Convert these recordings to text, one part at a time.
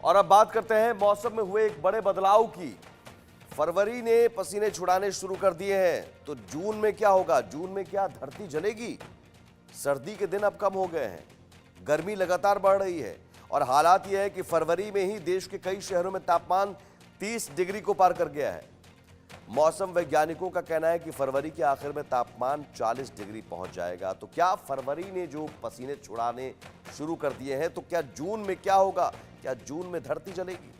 और अब बात करते हैं मौसम में हुए एक बड़े बदलाव की। फरवरी ने पसीने छुड़ाने शुरू कर दिए हैं, तो जून में क्या होगा? जून में क्या धरती जलेगी? सर्दी के दिन अब कम हो गए हैं, गर्मी लगातार बढ़ रही है और हालात यह है कि फरवरी में ही देश के कई शहरों में तापमान 30 डिग्री को पार कर गया है। मौसम वैज्ञानिकों का कहना है कि फरवरी के आखिर में तापमान 40 डिग्री पहुंच जाएगा। तो क्या फरवरी ने जो पसीने छुड़ाने शुरू कर दिए हैं, तो क्या जून में क्या होगा? क्या जून में धरती जलेगी?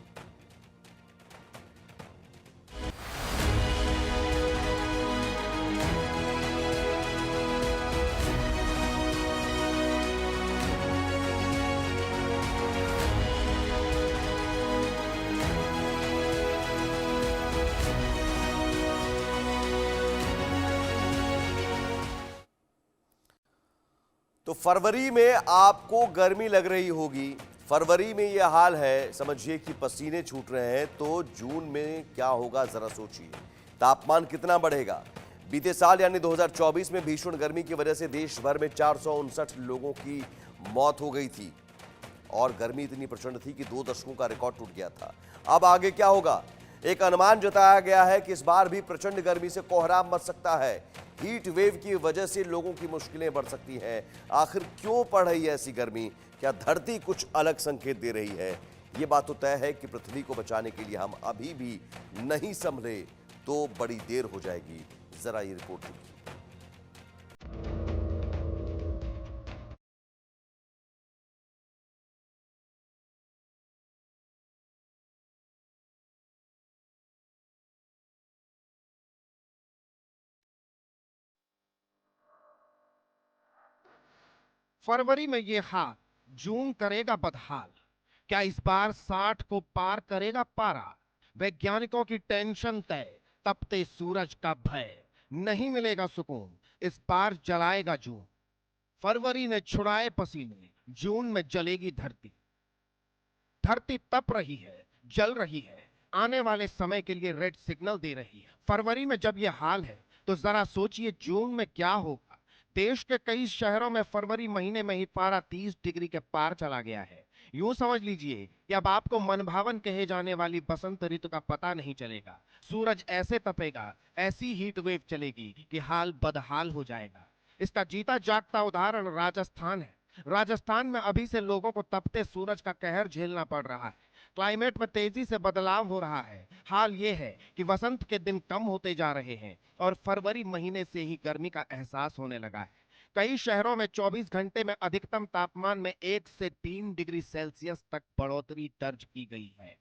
तो फरवरी में आपको गर्मी लग रही होगी, फरवरी में यह हाल है, समझिए कि पसीने छूट रहे हैं, तो जून में क्या होगा जरा सोचिए। तापमान कितना बढ़ेगा? बीते साल यानी 2024 में भीषण गर्मी की वजह से देश भर में 459 लोगों की मौत हो गई थी और गर्मी इतनी प्रचंड थी कि 2 दशकों का रिकॉर्ड टूट गया था। अब आगे क्या होगा? एक अनुमान जताया गया है कि इस बार भी प्रचंड गर्मी से कोहराम मच सकता है। हीट वेव की वजह से लोगों की मुश्किलें बढ़ सकती हैं। आखिर क्यों पड़ रही है ऐसी गर्मी? क्या धरती कुछ अलग संकेत दे रही है? ये बात तो तय है कि पृथ्वी को बचाने के लिए हम अभी भी नहीं संभले तो बड़ी देर हो जाएगी। जरा ये रिपोर्ट देखिए। फरवरी में ये हाल, जून करेगा बदहाल। क्या इस बार 60 को पार करेगा पारा? वैज्ञानिकों की टेंशन तय, तपते सूरज का भय, नहीं मिलेगा सुकून, इस बार जलाएगा जून। फरवरी ने छुड़ाए पसीने, जून में जलेगी धरती। धरती तप रही है, जल रही है, आने वाले समय के लिए रेड सिग्नल दे रही है। फरवरी में जब यह हाल है, तो जरा सोचिए जून में क्या होगा। देश के कई शहरों में फरवरी महीने में ही पारा 30 डिग्री के पार चला गया है। यूं समझ लीजिए कि अब आपको मनभावन कहे जाने वाली बसंत ऋतु का पता नहीं चलेगा। सूरज ऐसे तपेगा, ऐसी हीट वेव चलेगी कि हाल बदहाल हो जाएगा। इसका जीता जागता उदाहरण राजस्थान है। राजस्थान में अभी से लोगों को तपते सूरज का कहर झेलना पड़ रहा है। क्लाइमेट में तेजी से बदलाव हो रहा है। हाल ये है कि वसंत के दिन कम होते जा रहे हैं और फरवरी महीने से ही गर्मी का एहसास होने लगा है। कई शहरों में 24 घंटे में अधिकतम तापमान में 1 से 3 डिग्री सेल्सियस तक बढ़ोतरी दर्ज की गई है।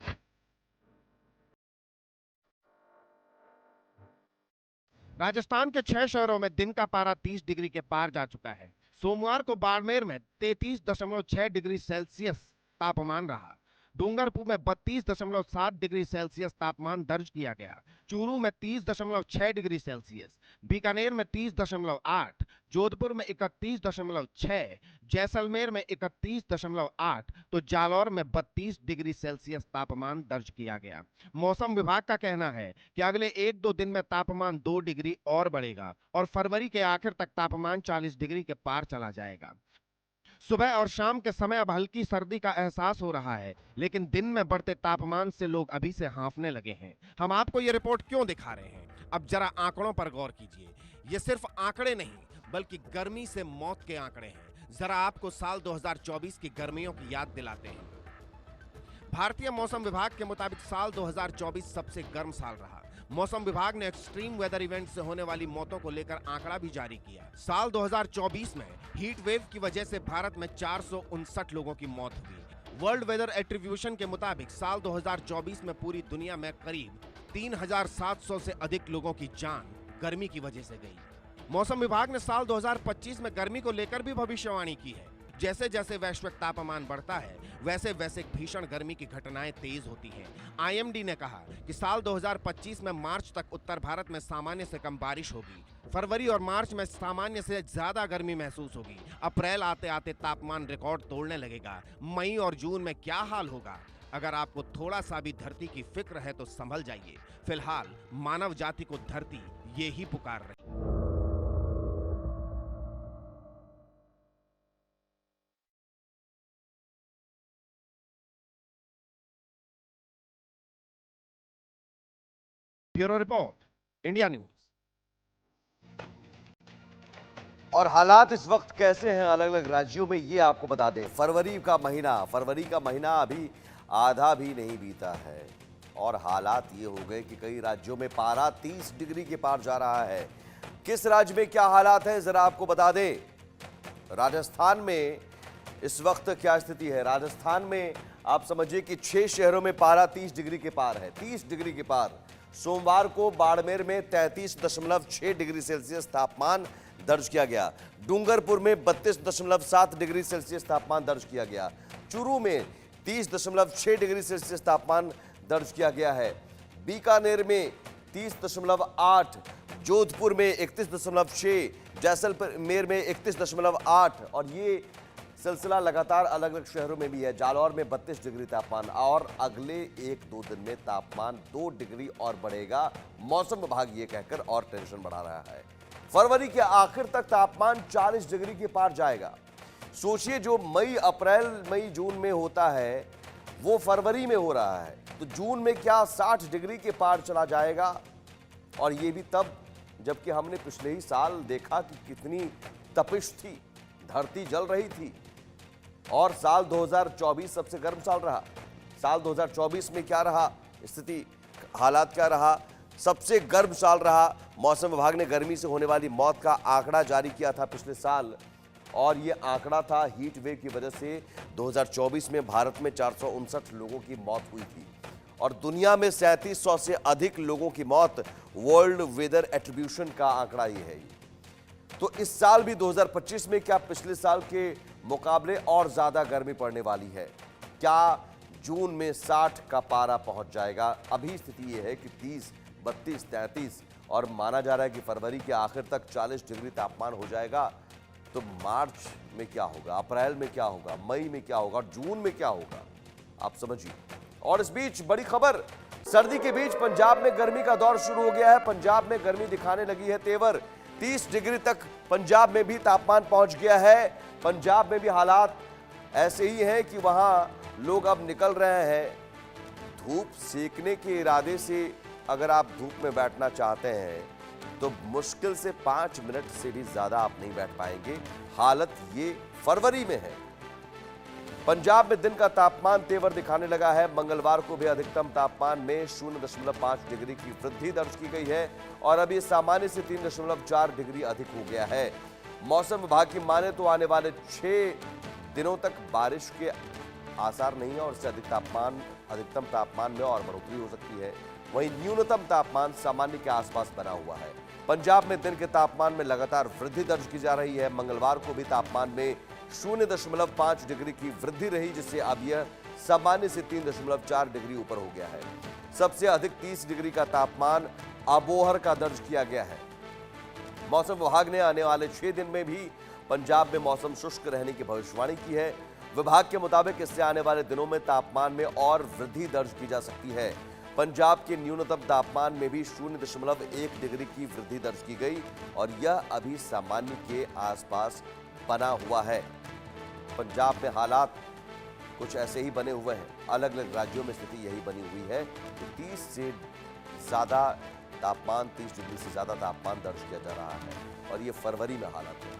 राजस्थान के 6 शहरों में दिन का पारा 30 डिग्री के पार जा चुका है। सोमवार को बाड़मेर में 33.6 डिग्री सेल्सियस तापमान रहा। डूंगरपुर में 32.7 डिग्री सेल्सियस तापमान दर्ज किया गया। चूरू में 30.6 डिग्री सेल्सियस, बीकानेर में 30.8, जोधपुर में 31.6, जैसलमेर में 31.8, तो जालौर में 32 डिग्री सेल्सियस तापमान दर्ज किया गया। मौसम विभाग का कहना है कि अगले 1-2 दिन में तापमान 2 डिग्री और बढ़ेगा और फरवरी के आखिर तक तापमान 40 डिग्री के पार चला जाएगा। सुबह और शाम के समय अब हल्की सर्दी का एहसास हो रहा है, लेकिन दिन में बढ़ते तापमान से लोग अभी से हांफने लगे हैं। हम आपको ये रिपोर्ट क्यों दिखा रहे हैं? अब जरा आंकड़ों पर गौर कीजिए। ये सिर्फ आंकड़े नहीं, बल्कि गर्मी से मौत के आंकड़े हैं। जरा आपको साल 2024 की गर्मियों की याद दिलाते हैं। भारतीय मौसम विभाग के मुताबिक साल 2024 सबसे गर्म साल रहा। मौसम विभाग ने एक्सट्रीम वेदर इवेंट से होने वाली मौतों को लेकर आंकड़ा भी जारी किया। साल 2024 में हीट वेव की वजह से भारत में 459 लोगों की मौत हुई। वर्ल्ड वेदर एट्रीब्यूशन के मुताबिक साल 2024 में पूरी दुनिया में करीब 3700 से अधिक लोगों की जान गर्मी की वजह से गई। मौसम विभाग ने साल 2025 में गर्मी को लेकर भी भविष्यवाणी की है। जैसे जैसे वैश्विक तापमान बढ़ता है, वैसे वैसे भीषण गर्मी की घटनाएं तेज होती हैं। आईएमडी ने कहा कि साल 2025 में मार्च तक उत्तर भारत में सामान्य से कम बारिश होगी। फरवरी और मार्च में सामान्य से ज्यादा गर्मी महसूस होगी। अप्रैल आते आते तापमान रिकॉर्ड तोड़ने लगेगा। मई और जून में क्या हाल होगा? अगर आपको थोड़ा सा भी धरती की फिक्र है तो संभल जाइए। फिलहाल मानव जाति को धरती ये ही पुकार रही। Bureau report, India news. और हालात इस वक्त कैसे हैं अलग अलग राज्यों में, ये आपको बता दें। फरवरी का महीना अभी आधा भी नहीं बीता है और हालात ये हो गए कि कई राज्यों में पारा 30 डिग्री के पार जा रहा है। किस राज्य में क्या हालात है जरा आपको बता दें। राजस्थान में इस वक्त क्या स्थिति है। राजस्थान में आप समझिए कि 6 शहरों में पारा 30 डिग्री के पार है, 30 डिग्री के पार। सोमवार को बाड़मेर में 33.6 डिग्री सेल्सियस तापमान दर्ज किया गया। डूंगरपुर में 32.7 डिग्री सेल्सियस तापमान दर्ज किया गया। चूरू में 30.6 डिग्री सेल्सियस तापमान दर्ज किया गया है। बीकानेर में 30.8, जोधपुर में 31.6, जैसलमेर में 31.8 और ये सिलसिला लगातार अलग अलग शहरों में भी है। जालौर में 32 डिग्री तापमान और अगले 1-2 दिन में तापमान 2 डिग्री और बढ़ेगा। मौसम विभाग ये कहकर और टेंशन बढ़ा रहा है। फरवरी के आखिर तक तापमान 40 डिग्री के पार जाएगा। सोचिए, जो अप्रैल मई जून में होता है वो फरवरी में हो रहा है, तो जून में क्या 60 डिग्री के पार चला जाएगा। और ये भी तब जबकि हमने पिछले ही साल देखा कि कितनी तपिश थी, धरती जल रही थी। और साल 2024 सबसे गर्म साल रहा। साल 2024 में क्या रहा स्थिति, हालात क्या रहा, सबसे गर्म साल रहा। मौसम विभाग ने गर्मी से होने वाली मौत का आंकड़ा जारी किया था पिछले साल और ये आंकड़ा था हीट वेव की वजह से 2024 में भारत में 459 लोगों की मौत हुई थी और दुनिया में 3700 से अधिक लोगों की मौत। वर्ल्ड वेदर एट्रीब्यूशन का आंकड़ा ही है। तो इस साल भी 2025 में क्या पिछले साल के मुकाबले और ज्यादा गर्मी पड़ने वाली है? क्या जून में 60 का पारा पहुंच जाएगा? अभी स्थिति यह है कि 30, 32, 33 और माना जा रहा है कि फरवरी के आखिर तक 40 डिग्री तापमान हो जाएगा। तो मार्च में क्या होगा, अप्रैल में क्या होगा, मई में क्या होगा और जून में क्या होगा, आप समझिए। और इस बीच बड़ी खबर, सर्दी के बीच पंजाब में गर्मी का दौर शुरू हो गया है। पंजाब में गर्मी दिखाने लगी है तेवर। 30 डिग्री तक पंजाब में भी तापमान पहुंच गया है। पंजाब में भी हालात ऐसे ही हैं कि वहां लोग अब निकल रहे हैं धूप सेकने के इरादे से। अगर आप धूप में बैठना चाहते हैं तो मुश्किल से 5 मिनट से भी ज्यादा आप नहीं बैठ पाएंगे। हालत ये फरवरी में है। पंजाब में दिन का तापमान तेवर दिखाने लगा है। मंगलवार को भी अधिकतम तापमान में 0.5 डिग्री की वृद्धि दर्ज की गई है और अभी सामान्य से 3.4 डिग्री अधिक हो गया है। मौसम विभाग की माने तो आने वाले 6 दिनों तक बारिश के आसार नहीं है और इससे अधिकतम तापमान में और बढ़ोतरी हो सकती है। वहीं न्यूनतम तापमान सामान्य के आसपास बना हुआ है। पंजाब में दिन के तापमान में लगातार वृद्धि दर्ज की जा रही है। मंगलवार को भी तापमान में 0.5 डिग्री की वृद्धि रही, जिससे अब यह सामान्य से 3.4 डिग्री ऊपर हो गया है। सबसे अधिक 30 डिग्री का तापमान अबोहर का दर्ज किया गया है। मौसम विभाग ने आने वाले 6 दिन में भी पंजाब में मौसम शुष्क रहने की भविष्यवाणी की है। विभाग के मुताबिक इससे आने वाले दिनों में तापमान में और वृद्धि दर्ज की जा सकती है। पंजाब के न्यूनतम तापमान में भी 0.1 डिग्री की वृद्धि दर्ज की गई और यह अभी सामान्य के आसपास बना हुआ है। पंजाब में हालात कुछ ऐसे ही बने हुए हैं। अलग अलग राज्यों में स्थिति यही बनी हुई है कि 30 से ज्यादा तापमान, 30 डिग्री से ज्यादा तापमान दर्ज किया जा रहा है और ये फरवरी में हालात है।